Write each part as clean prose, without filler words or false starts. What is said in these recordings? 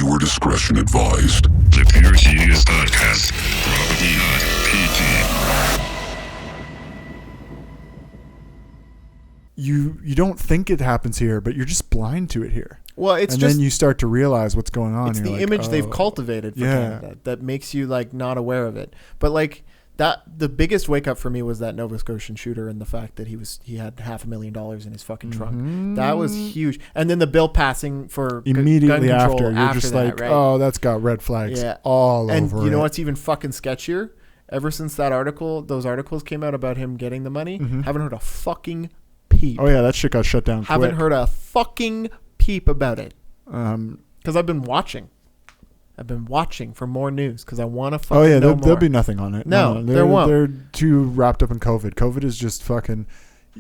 Viewer discretion advised. Conspiracies podcast. Probably not PG. You don't think it happens here, but you're just blind to it here. Well, it's and just then you start to realize what's going on. it's You're the like, image they've oh. cultivated for Yeah. Canada that makes you like not aware of it. But like that, the biggest wake up for me was that Nova Scotian shooter and the fact that he had $500,000 in his fucking trunk. That was huge. And then the bill passing for Immediately gun control after, you're just that, like, right? oh, that's got red flags all and over you know it. what's even fucking sketchier? Ever since those articles came out about him getting the money, haven't heard a fucking peep. Oh yeah, that shit got shut down Haven't quick. heard a fucking peep about it. Um, Because I've been watching. I've been watching for more news because I want to fucking oh yeah, know there'll more. be nothing on it. No, they're, there won't. They're too wrapped up in COVID. COVID is just fucking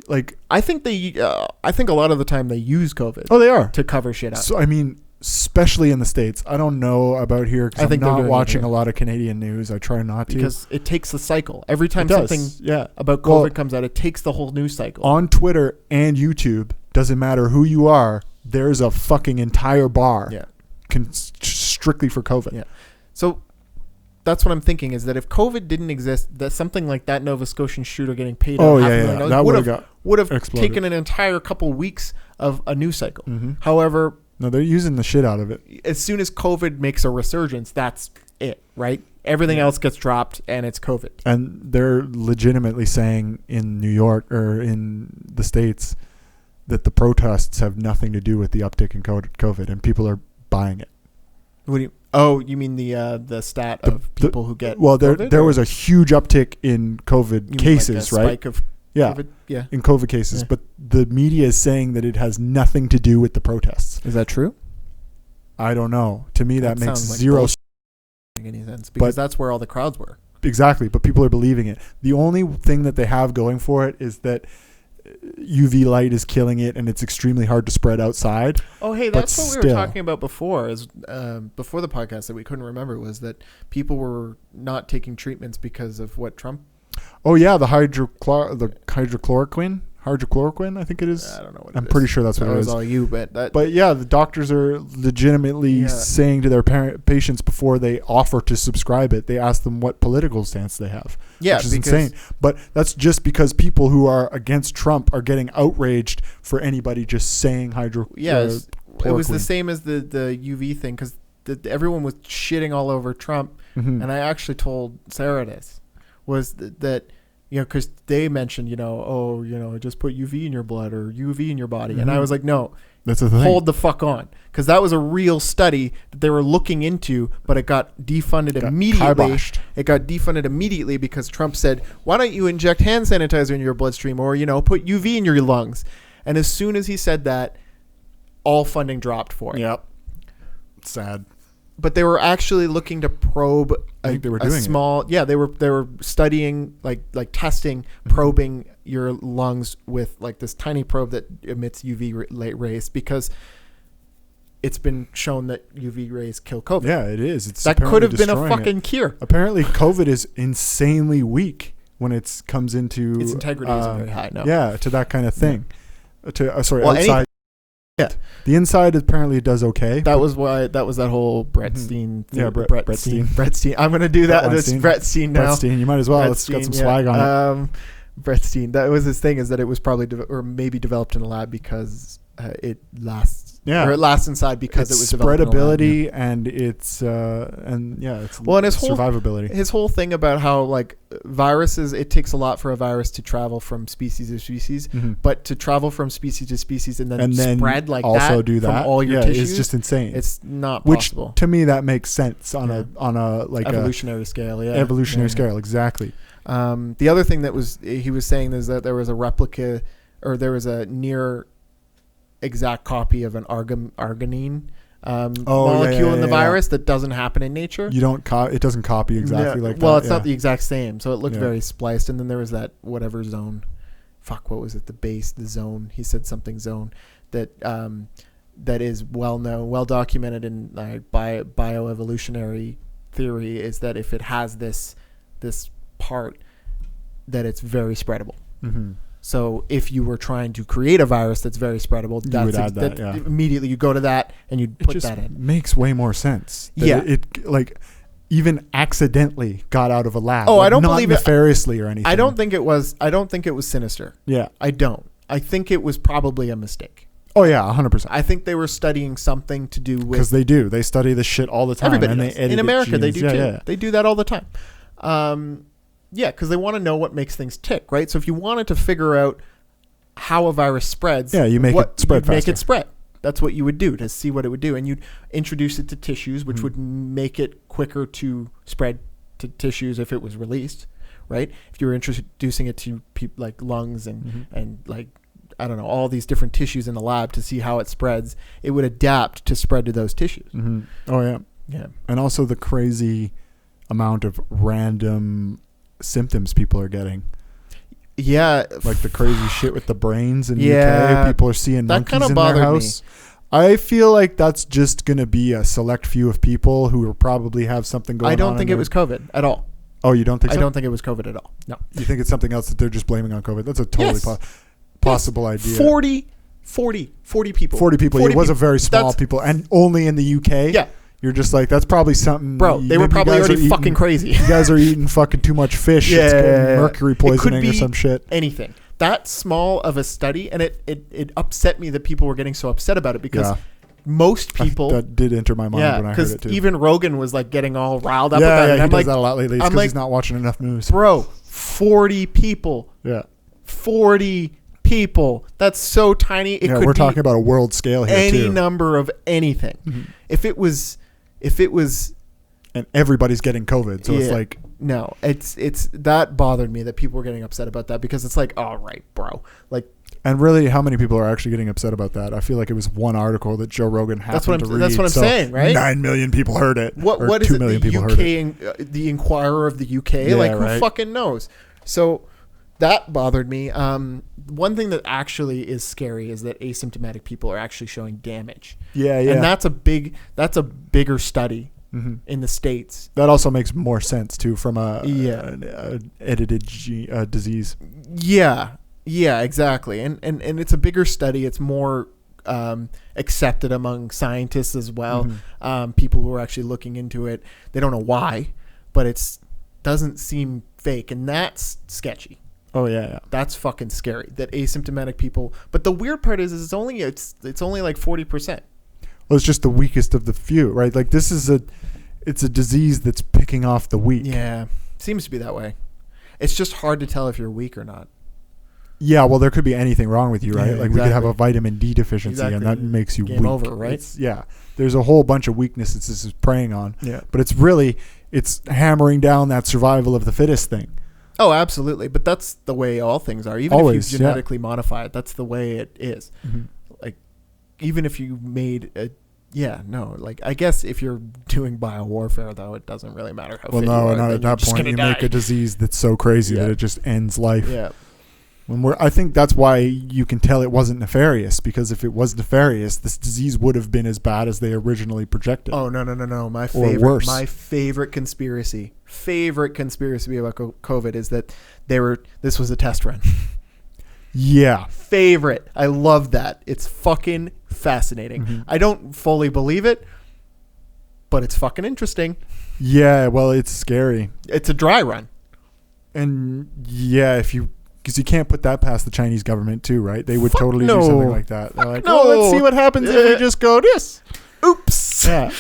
like. I think I think a lot of the time they use COVID Oh, they are. to cover shit up. So I mean, especially in the States. I don't know about here I because I'm think they're not doing it watching here. a lot of Canadian news. I try not to. because it takes the cycle. Every time It does, something yeah. about COVID comes out, it takes the whole news cycle. On Twitter and YouTube, doesn't matter who you are, there's a fucking entire bar Yeah. strictly for COVID. Yeah. So that's what I'm thinking is that if COVID didn't exist, that something like that Nova Scotian shooter getting paid Oh, out yeah, $500,000 that would have exploded. taken an entire couple weeks of a news cycle. Mm-hmm. However, No, they're using the shit out of it. as soon as COVID makes a resurgence, that's it, right? Everything else gets dropped and it's COVID. And they're legitimately saying in New York or in the States that the protests have nothing to do with the uptick in COVID, and people are buying it. What do you? Oh, you mean the stat of people who get well, COVID, there or? was a huge uptick in COVID You mean cases, like a right? Spike of Yeah, COVID? Yeah. in COVID cases, Yeah. but the media is saying that it has nothing to do with the protests. Is that true? I don't know. To me, that makes sounds like zero bullshit. Doesn't make any sense because that's where all the crowds were. exactly. But people are believing it. The only thing that they have going for it is that UV light is killing it, and it's extremely hard to spread outside. Oh, hey, But that's what we were still. talking about before. Is before the podcast that we couldn't remember was that people were not taking treatments because of what Trump. Oh yeah, the hydrochloroquine, I think it is. I don't know what. I'm pretty sure that's what that it was is. all you, but that. But yeah, the doctors are legitimately saying to their patients before they offer to subscribe it, they ask them what political stance they have. Yeah, which is because- insane. But that's just because people who are against Trump are getting outraged for anybody just saying Yeah, it was the chloroquine. same as the UV thing because everyone was shitting all over Trump, Mhm. and I actually told Sarah this was that because they mentioned just put UV in your blood or UV in your body, and I was like, no, That's the thing. hold the fuck on, because that was a real study that they were looking into, but it got defunded immediately. kiboshed. It got defunded immediately because Trump said, why don't you inject hand sanitizer in your bloodstream or put UV in your lungs? And as soon as he said that, all funding dropped for it. Yep. Sad. But they were actually looking to probe I think they were doing it. small. Yeah, they were studying like testing, Mm-hmm. probing your lungs with like this tiny probe that emits UV rays because it's been shown that UV rays kill COVID. Yeah, it is. It's that could have been a destroying fucking it. cure. Apparently, COVID is insanely weak when it comes into Its integrity isn't very high. No. Yeah, to that kind of thing. Sorry, Well, outside. Yeah. The inside apparently it does okay. That was that whole Brett Steen. Yeah, Brett Brett Steen. Steen. Brett Steen. I'm gonna do that. Brett It's Steen. Brett Steen now. Brett Steen, you might as well. Brett Let's get Steen, some swag on it. Brett Steen. That was his thing. Is that it was probably or maybe developed in a lab because it lasts. Yeah. Or it lasts inside because It's it was developed in a lab, spreadability and it's it's Well, and his whole- survivability. His whole thing about how like viruses, it takes a lot for a virus to travel from species to species, Mhm. but to travel from species to species and then And then spread like also that do that from all your yeah, tissues, it's just insane. it's not Which possible. to me that makes sense on Yeah. a like Evolutionary scale, yeah. a evolutionary Yeah. scale, exactly. The other thing that he was saying is that there was a replica, or there was a near exact copy of an arginine molecule in the virus that doesn't happen in nature. You don't it doesn't copy exactly like that. Well, it's yeah. not the exact same, so it looked Yeah. very spliced. And then there was that whatever zone. Fuck, what was it? The zone. He said something zone that that is well known, well documented in bioevolutionary theory, is that if it has this part, that it's very spreadable. Mm-hmm. So if you were trying to create a virus that's very spreadable, You would add that, yeah. immediately you go to that and you'd It put just that in. makes way more sense. That Yeah. It like even accidentally got out of a lab. Oh, like, I don't not believe it. nefariously or anything. I don't think it was sinister. Yeah. I don't. I think it was probably a mistake. Oh yeah, 100%. I think they were studying something to do with Because they do. They study this shit all the time. everybody and does. they edit In America. They genes. do too. Yeah. They do that all the time. Yeah, because they want to know what makes things tick, right? So if you wanted to figure out how a virus spreads, Yeah, you make it spread you'd make faster. it spread. That's what you would do to see what it would do, and you'd introduce it to tissues, which Mhm. would make it quicker to spread to tissues if it was released, right? If you were introducing it to like lungs and like I don't know all these different tissues in the lab to see how it spreads, it would adapt to spread to those tissues. Mm-hmm. Oh yeah. Yeah. And also the crazy amount of random symptoms people are getting. Yeah, Like the crazy shit with the brains in Yeah, UK. People are seeing that monkeys kinda in bothered their me. house. I feel like that's just going to be a select few of people who will probably have something going on. I don't think in it was COVID at all. Oh, you don't think I so? don't think it was COVID at all. No. You think it's something else that they're just blaming on COVID? That's a totally Yes. possible idea. 40 people. 40 people. It was a very small That's- people. And only in the UK. Yeah. You're just like, that's probably something. Bro, they were maybe you probably guys already are eating- fucking crazy. You guys are eating fucking too much fish. It's getting mercury It could poisoning or be some shit. Anything. That small of a study, and it upset me that people were getting so upset about it because Yeah. most people... That did enter my mind when I heard because it too. even Rogan was like getting all riled up yeah, about it. yeah, And he I'm does like, that a lot lately. It's I'm because like, he's not watching enough news. bro, 40 people. Yeah. 40 people. That's so tiny. It Yeah, could we're be talking about a world scale here any too. number of anything. Mhm. If it was And everybody's getting COVID, so it's Yeah. like, no, it's that bothered me that people were getting upset about that because it's like, all right, bro, like and really, how many people are actually getting upset about that? I feel like it was one article that Joe Rogan happened to read. That's what I'm so saying, right? 9 million people heard it. what or is 2 it? million The people UK, heard it. The Inquirer of the UK, Yeah, like who right. fucking knows? So that bothered me. One thing that actually is scary is that asymptomatic people are actually showing damage, Yeah, yeah. and that's a bigger study hmm in the States. That also makes more sense too from a edited disease. Yeah, exactly. And it's a bigger study. It's more accepted among scientists as well. Mhm. People who are actually looking into it. They don't know why, but it doesn't seem fake, and that's sketchy. Oh yeah. That's fucking scary. That asymptomatic people. But the weird part is it's only like 40%. Well, it's just the weakest of the few, right? Like this is it's a disease that's picking off the weak. Yeah, seems to be that way. It's just hard to tell if you're weak or not. Yeah, well, there could be anything wrong with you, right? Yeah, like we could have exactly. a vitamin D deficiency, and Exactly. that makes you Game weak. over, right? Yeah, there's a whole bunch of weaknesses this is preying on. Yeah. But it's hammering down that survival of the fittest thing. Oh, absolutely. But that's the way all things are. Even Always, if you genetically modify it, that's the way it is. Like, even if you made a, like, I guess if you're doing biowarfare, though, it doesn't really matter how Well, fit you no, are, not then at you're that just point. gonna You die. make a disease that's so crazy Yeah. that it just ends life. Yeah. I think that's why you can tell it wasn't nefarious, because if it was nefarious, this disease would have been as bad as they originally projected. Oh, no. My worse. favorite conspiracy about COVID is that this was a test run. Yeah. Favorite. I love that. It's fucking fascinating. Mhm. I don't fully believe it, but it's fucking interesting. Yeah, well, it's scary. It's a dry run. And yeah, because you can't put that past the Chinese government too, right? They would Fuck totally no. do something like that. They're like, no. let's see what happens if we just go this. Oops. Yeah.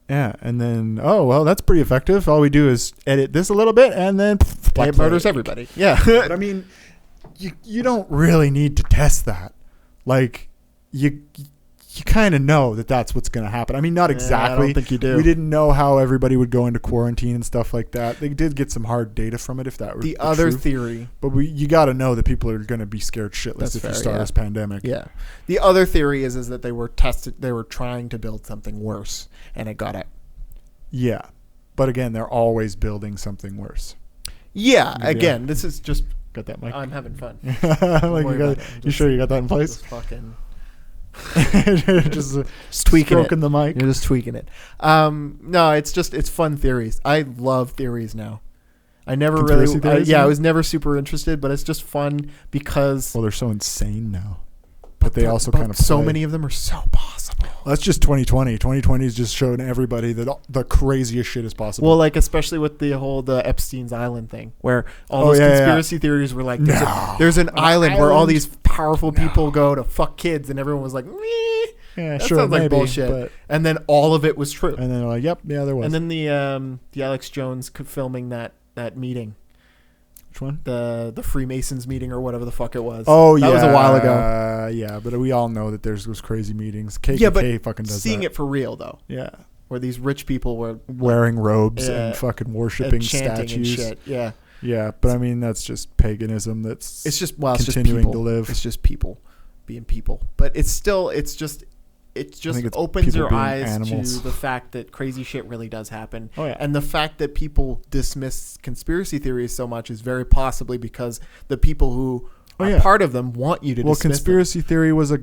Yeah. And then, oh, well, that's pretty effective. All we do is edit this a little bit and then It murders everybody. Yeah. But I mean, you don't really need to test that. Like, you kind of know that that's what's going to happen. I mean, not exactly. I don't think you do. We didn't know how everybody would go into quarantine and stuff like that. They did get some hard data from it, if that were The other truth. theory. But you got to know that people are going to be scared shitless That's if you fair, start yeah. this pandemic. Yeah. The other theory is that they were trying to build something worse, and it got out. Yeah. But again, they're always building something worse. Yeah. Yeah. Again, this is just. Got that, Mike? I'm having fun. Like you sure you got that in place? Just fucking. just tweaking stroking it. the mic. You're just tweaking it. No, it's fun theories. I love theories now. I never Conspiracy really, theories, I yeah? was never super interested, but it's just fun because. Well, they're so insane now. But they also kind of so play. many of them are so possible. Well, that's just 2020. 2020 is just showing everybody that the craziest shit is possible. Well, like especially with the Epstein's Island thing, where all those conspiracy theories were like, there's an island where all these powerful people go to fuck kids, and everyone was like, meh. Yeah, That sure, sounds like maybe, bullshit. but- And then all of it was true. And then they're like, yep, yeah, there was. And then the Alex Jones filming that meeting, which one? the Freemasons meeting or whatever the fuck it was. Oh, that yeah. was a while ago. Yeah, but we all know that there's those crazy meetings. KKK Yeah, but fucking does seeing that. it for real though, Yeah. where these rich people were Wearing robes Yeah. and fucking worshipping and chanting statues. and shit. Yeah, Yeah, but I mean, that's just paganism that's it's just continuing just to live. It's just people being people, but it just think it's opens people your being eyes animals. to the fact that crazy shit really does happen. Oh, yeah. And the fact that people dismiss conspiracy theories so much is very possibly because the people who are part of them want you to dismiss conspiracy theory was a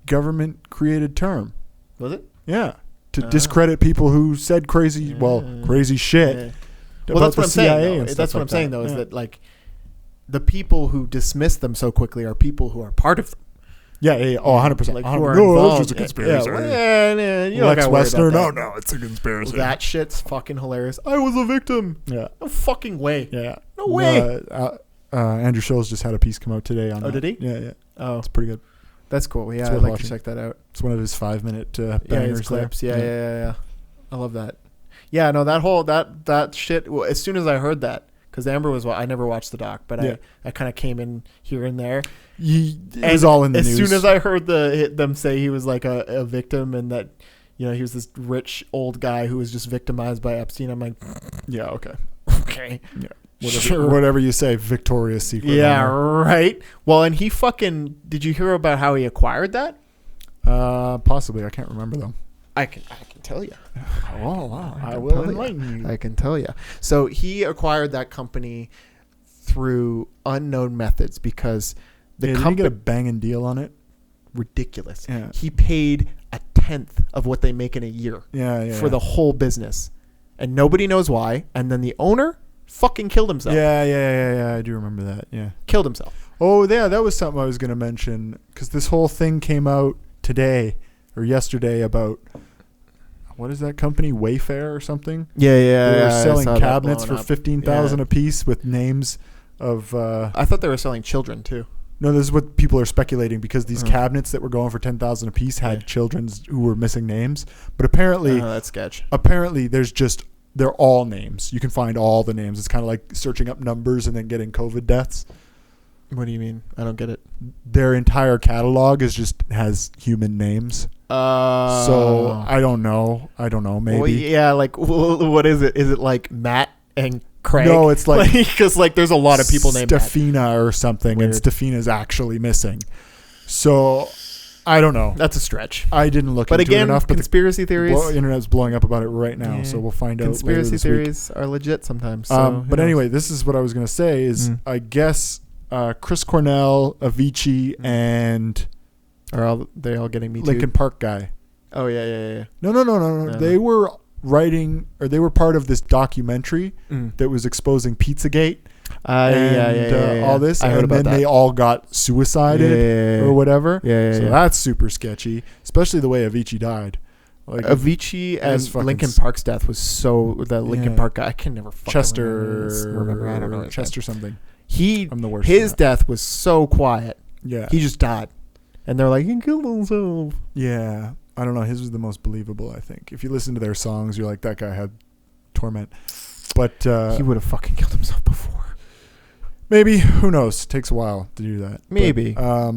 government-created term. them. Was it? Yeah. To discredit people who said crazy shit. Yeah. About Well, that's the what I'm CIA saying. and That's stuff what like I'm saying, that. though, is Yeah. that like the people who dismiss them so quickly are people who are part of them. Yeah. Oh, 100%. Like, no, who are it's involved. just a conspiracy. You don't Lex gotta worry Wessner, about no, it's a conspiracy. that. That shit's fucking hilarious. I was a victim. Yeah. No fucking way. Yeah. No way. Andrew Schultz just had a piece come out today on that. Did he? Yeah. Oh, It's pretty good. that's cool. Yeah, It's I'd worth like watching. to check that out. It's one of his 5-minute Yeah, bangers his clips. there. Yeah. I love that. Yeah, no, that whole that shit. Well, as soon as I heard that, because Amber was, I never watched the doc, but I kind of came in here and there. It was all in the as news. soon as I heard them say he was like a victim and that, he was this rich old guy who was just victimized by Epstein, I'm like, yeah, okay. okay, Yeah. sure. Whatever you say, Victoria's Secret. Yeah, owner. right. Well, and he fucking, did you hear about how he acquired that? Possibly. I can't remember though. I can tell you. Oh, wow. I can will tell you. enlighten you. I can tell you. So he acquired that company through unknown methods because the Did he company get a banging deal on it? ridiculous. Yeah. He paid 1/10 of what they make in a year Yeah. for the whole business, and nobody knows why. And then the owner fucking killed himself. Yeah. I do remember that. Yeah. Killed himself. Oh, yeah. That was something I was going to mention because this whole thing came out today or yesterday about what is that company, Wayfair or something? Yeah. They were I selling saw that cabinets for blowing up. $15,000 Yeah. a piece with names of. I thought they were selling children too. No, this is what people are speculating because these cabinets that were going for $10,000 a piece had children's who were missing names. But apparently, That's sketch. They're all names. You can find all the names. It's kind of like searching up numbers and then getting COVID deaths. What do you mean? I don't get it. Their entire catalog has human names. So I don't know. Maybe. Well, yeah, like what is it? Is it like Matt and Craig? No, it's like because there's a lot of people named Matt. Stefina or something, Weird. and Stefina's actually missing. So I don't know. That's a stretch. I didn't look But into it again, enough. But conspiracy theories. the internet's blowing up about it right now, Yeah. so we'll find out. Conspiracy later this week. theories are legit sometimes. So But anyway, this is what I was going to say is I guess Chris Cornell, Avicii, and are they all getting me too? Linkin Park guy. Oh yeah. No. They were writing, or they were part of this documentary that was exposing Pizzagate and all this. I heard and about then that. they all got suicided or whatever. So that's super sketchy, especially the way Avicii died. Like Avicii and fucking Linkin Park's death was so the Linkin Yeah. Park guy. I can never fucking remember. I don't know. Chester something. I'm the worst His for that. death was so quiet. Yeah. He just died, and they're like, he killed himself. Yeah. I don't know. His was the most believable, I think. If you listen to their songs, you're like, that guy had torment. But He would have fucking killed himself before. maybe. Who knows? Takes a while to do that. Maybe. But,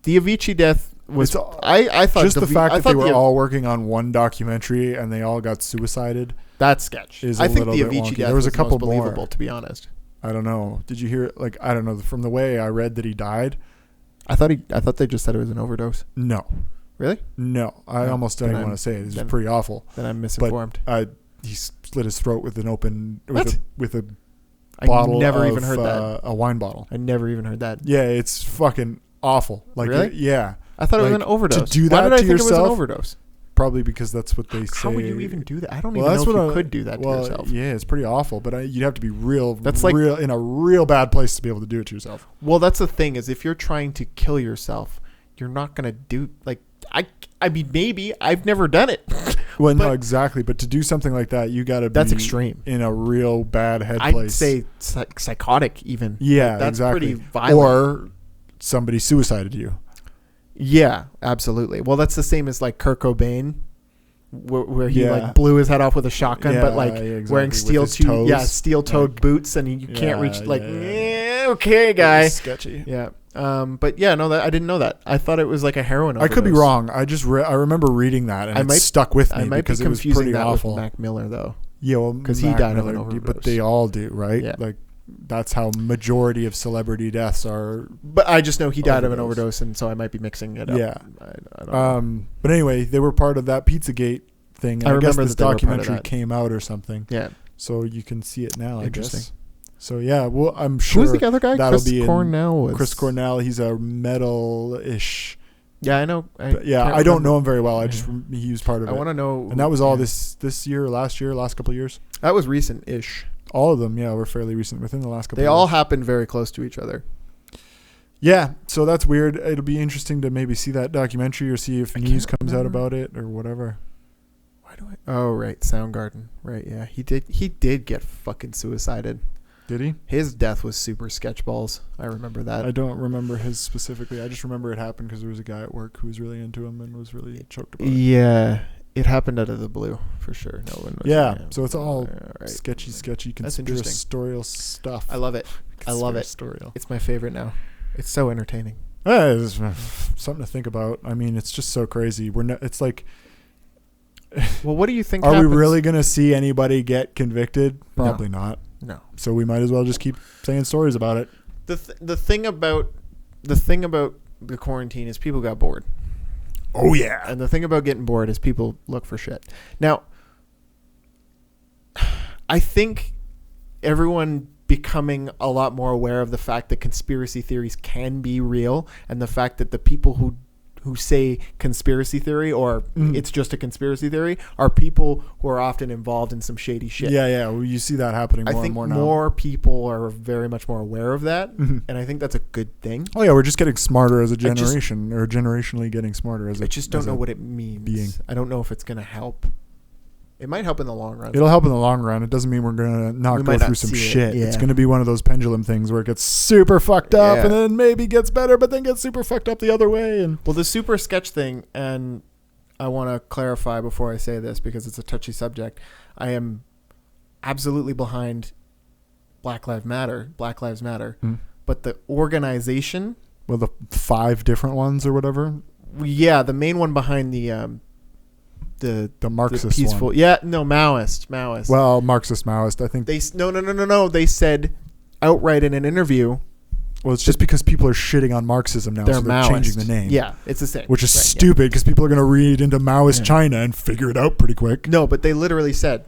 The Avicii death was. It's- I thought just the fact that they were the- all working on one documentary and they all got suicided. That's sketch. is I a think the little bit Avicii wonky. death There was a the couple most more. believable, to be honest. I don't know. Did you hear? Like, I don't know. From the way I read that he died. I thought they just said it was an overdose. No. Really? No. I No. almost don't Then even I'm- want to say it. It's then- pretty awful. Then I'm misinformed. He slit his throat with an open What? with a I bottle. never of, even heard that. A wine bottle. I never even heard that. Yeah, it's fucking awful. Like, Really? yeah. I thought it was Like, an overdose. to do Why that did I to think it was an yourself? overdose? probably because that's what they say. How would you even do that? I don't Well, even that's know if what you I- could do that to yourself. Yeah, it's pretty awful. But you'd have to be That's like- in a real bad place to be able to do it to yourself. Well, that's the thing is if you're trying to kill yourself, you're not gonna do like I mean maybe I've never done it. Well, no, But- exactly. But to do something like that, you got to be. That's extreme. In a real bad head I'd place. say psychotic even. Yeah, that's exactly. pretty violent. Or somebody suicided you. Yeah, absolutely. Well, that's the same as like Kurt Cobain, where he Yeah. like blew his head off with a shotgun, but Yeah, like yeah, exactly. wearing With steel his toes. steel-toed Like- boots, and you can't Yeah, reach. Like, yeah. okay, guy. Sketchy. Yeah. But yeah, no, I didn't know that. I thought it was like a heroin. I could be overdose. wrong. I just I remember reading that and I it might- stuck with me I might be because it was confusing pretty that awful. with Mac Miller though. Yeah, well, 'Cause he Mac died of an Miller, overdose. but they all do, right? Yeah. Like that's how majority of celebrity deaths are. But I just know he died of an Overdose. overdose, and so I might be mixing it up. Yeah. I don't know. But anyway, they were part of that Pizzagate thing. And I I guess remember this that they were part of documentary that. came out or something, Yeah. so you can see it now. I Interesting. guess. So yeah, well, I'm sure. Who's the other guy? that'll Chris be in- Cornell was. Chris Cornell. He's a metal-ish. Yeah, I know. Yeah, can't I don't remember. know him very well. I Yeah. just he was part of I it. want to know. And that was all yeah. this year, last couple of years. That was recent-ish. All of them, yeah, were fairly recent within the last couple. They of all years. happened very close to each other. Yeah, so that's weird. It'll be interesting to maybe see that documentary or see if I news can't comes out remember. about it or whatever. Why do I? Oh, right, Soundgarden. Right, yeah, he did get fucking suicided. Did he? His death was super sketchballs. I remember that. I don't remember his specifically. I just remember it happened because there was a guy at work who was really into him and was really choked about it. Yeah, it happened out of the blue for sure. No one. Was, Yeah, so it's all right. sketchy, That's interesting. conspiratorial stuff. I love it. I love it. Conspiratorial. It's my favorite now. It's so entertaining. It's something to think about. I mean, it's just so crazy. It's like, Well, what do you think? are we happens? really going to see anybody get convicted? No. Probably not. No. So we might as well just keep saying stories about it. The thing about the quarantine is people got bored. Oh yeah. And the thing about getting bored is people look for shit. Now, I think everyone becoming a lot more aware of the fact that conspiracy theories can be real, and the fact that the people who say conspiracy theory or it's just a conspiracy theory are people who are often involved in some shady shit. Yeah. Well, you see that happening more I think and more now. more people are very much more aware of that, Mhm. and I think that's a good thing. Oh yeah, we're just getting smarter as a just- generation, or generationally getting smarter as a. I just don't as know a what it means. being. I don't know if it's going to help. It might help in the long run. It'll help in the long run. It doesn't mean we're gonna not We go might through not some see it, shit. It's yeah. gonna be one of those pendulum things where it gets super fucked up Yeah. and then maybe gets better, but then gets super fucked up the other way. And Well, the super sketch thing, and I want to clarify before I say this because it's a touchy subject. I am absolutely behind Black Lives Matter, but the organization, well, the 5 different ones or whatever, yeah, the main one behind the Marxist peaceful, one. yeah, no, Maoist. Well, Marxist Maoist. I think. No. They said outright in an interview Well, it's just because people are shitting on Marxism now, they're so they're Maoist. changing the name. Yeah, it's the same. Which is Right, yeah. stupid because people are going to read into Maoist Yeah. China and figure it out pretty quick. No, but they literally said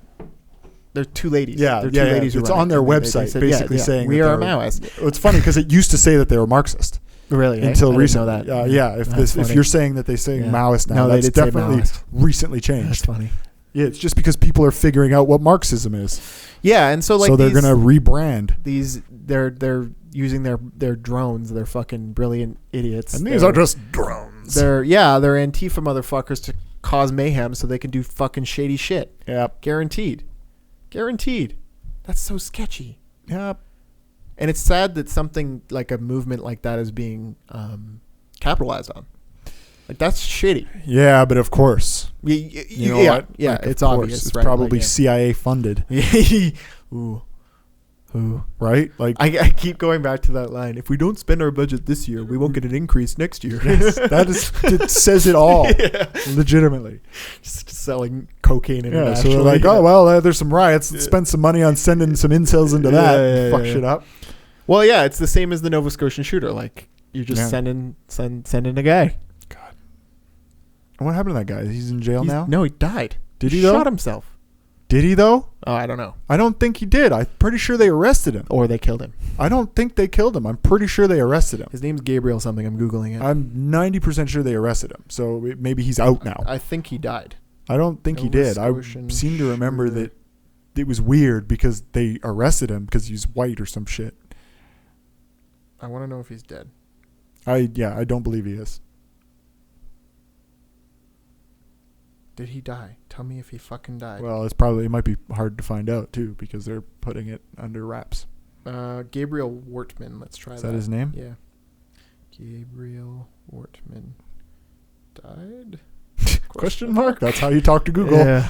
they're two ladies. Yeah, they're yeah, two yeah. ladies. who It's run on it, their and they website, said, basically saying we that are they're- Maoist. It's funny because it used to say that they were Marxist Really? until I didn't recently. know that. Yeah, if That's if funny. you're saying that they say Yeah. Maoist now, No, they that's did say definitely Maoist. recently That's changed. funny. Yeah, it's just because people are figuring out what Marxism is, Yeah, and so like so they're these, going to rebrand. they're using their drones. They're fucking brilliant idiots. And these They're- are just drones. they're Antifa motherfuckers to cause mayhem so they can do fucking shady shit. Yep. Guaranteed. That's so sketchy. Yep. And it's sad that something like a movement like that is being capitalized on. Like that's shitty. Yeah, but of course. You know Yeah, what? yeah, Like, of it's course, obvious. It's right? probably Like, CIA funded, yeah. Ooh. right? Like I keep going back to that line. If we don't spend our budget this year, we won't get an increase next year. yes, it says it all, Yeah. legitimately. Just selling cocaine Yeah, internationally. so they're like, oh well, there's some riots. Let's spend some money on sending some incels into that. Yeah, and yeah, fuck yeah. shit up. Well, yeah, it's the same as the Nova Scotian shooter. Like you're just Yeah. sending a guy. And what happened to that guy? He's in jail now. No, he died. Did he though? Shot himself. Did he though? Oh, I don't know. I don't think he did. I'm pretty sure they arrested him. Or they killed him. I don't think they killed him. I'm pretty sure they arrested him. His name's Gabriel something. I'm Googling it. I'm 90% sure they arrested him. So maybe he's out now. I think he died. I don't think he Nova did. I Scotian seem to remember shooter. that it was weird because they arrested him because he's white or some shit. I want to know if he's dead. I don't believe he is. Did he die? Tell me if he fucking died. Well, it might be hard to find out too because they're putting it under wraps. Gabriel Wortman. Let's try that. Is that his name? Yeah. Gabriel Wortman died? Question mark? That's how you talk to Google. Yeah.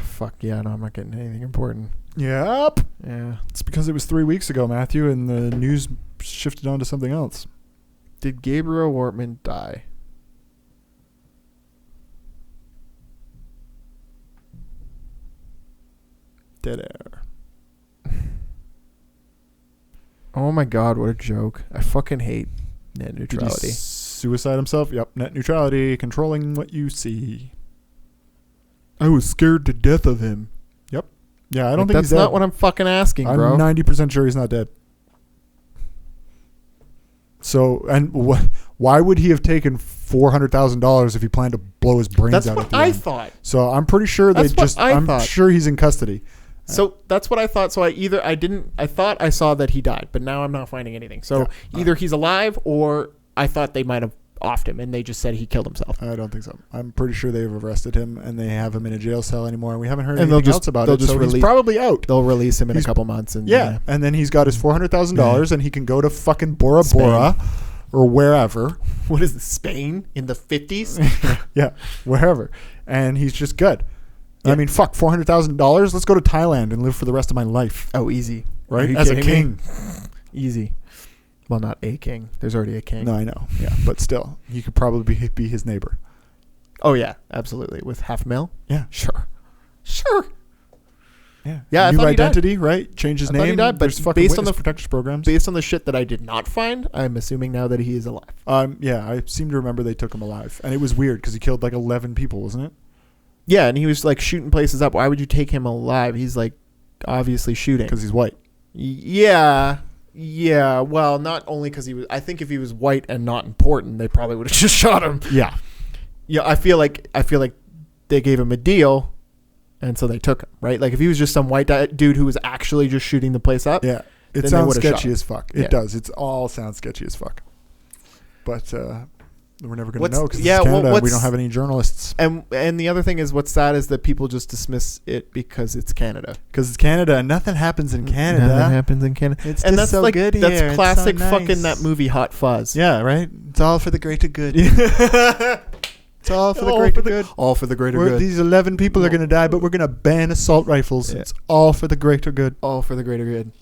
Fuck yeah, no, I'm not getting anything important. Yep. Yeah. It's because it was 3 weeks ago, Matthew, and the news shifted on to something else. Did Gabriel Wortman die? Dead air. Oh my god, what a joke. I fucking hate net Did he neutrality. suicide himself? Yep. Net neutrality, controlling what you see. I was scared to death of him. Yep. Yeah, I don't think that's he's dead. not what I'm fucking asking, I'm bro. 90% sure he's not dead. So, and why would he have taken $400,000 if he planned to blow his brains That's out what at the I end? thought. So I'm pretty sure I'm thought. sure he's in custody. So that's what I thought. So I thought I saw that he died, but now I'm not finding anything. So Yeah. either he's alive or I thought they might have offed him and they just said he killed himself. I don't think so. I'm pretty sure they've arrested him and they have him in a jail cell anymore. And we haven't heard And they'll anything just- else about they'll it. just So he's release- probably out. They'll release him in a He's- couple months. And Yeah, and then he's got his $400,000 and he can go to fucking Bora Bora or wherever. What is this, Spain in the 50s? Yeah, wherever. And he's just good. Yeah. I mean, fuck, $400,000. Let's go to Thailand and live for the rest of my life. Oh, easy. Are Right? you As a kidding me? king. Easy. Well, not a king. There's already a king. No, I know. Yeah, but still, you could probably be his neighbor. Oh, yeah, absolutely. With half mil? Yeah. Sure. Sure. Yeah. Yeah, I New thought he died. identity, right? Change his I thought he name. died, but There's fucking based on witness the- protection programs. Based on the shit that I did not find, I'm assuming now that he is alive. Yeah, I seem to remember they took him alive, and it was weird because he killed like 11 people, wasn't it? Yeah, and he was like shooting places up. Why would you take him alive? He's like obviously shooting. Because he's white. Yeah. Yeah. Well, not only because he was. I think if he was white and not important, they probably would have just shot him. Yeah. Yeah. I feel like they gave him a deal, and so they took him. Right. Like if he was just some white dude who was actually just shooting the place up. Yeah. It Then they sounds would've shot sketchy him. as fuck. Yeah. It does. It's all sounds sketchy as fuck. But we're never going to What's- know because yeah, it's Canada. well, And we don't what's- have any journalists. And the other thing is, what's sad is that people just dismiss it because it's Canada. Because it's Canada and nothing happens in Canada. Nothing happens in Canada. It's And just that's so like good that's here. It's classic so fucking nice. that movie Hot Fuzz. Yeah, right? It's all for the greater good. It's all for the All greater for the- good. All for the greater good. These 11 people are going to die, but we're going to ban assault rifles. Yeah. It's all for the greater good. All for the greater good.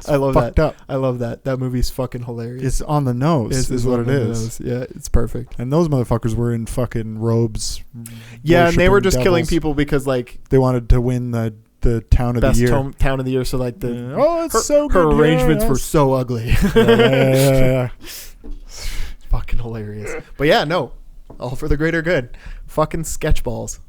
I love fucked that. up. I love that. That movie's fucking hilarious. It's on the nose is what it on the is. nose. Yeah, it's perfect. And those motherfuckers were in fucking robes. Yeah, and they were worshiping just killing devils. people because like They wanted to win the town of best the year. town of the year. So like the Yeah. Oh, it's her, so her good. arrangements were yes. so ugly. Yeah. Fucking hilarious. But yeah, no. All for the greater good. Fucking sketch balls.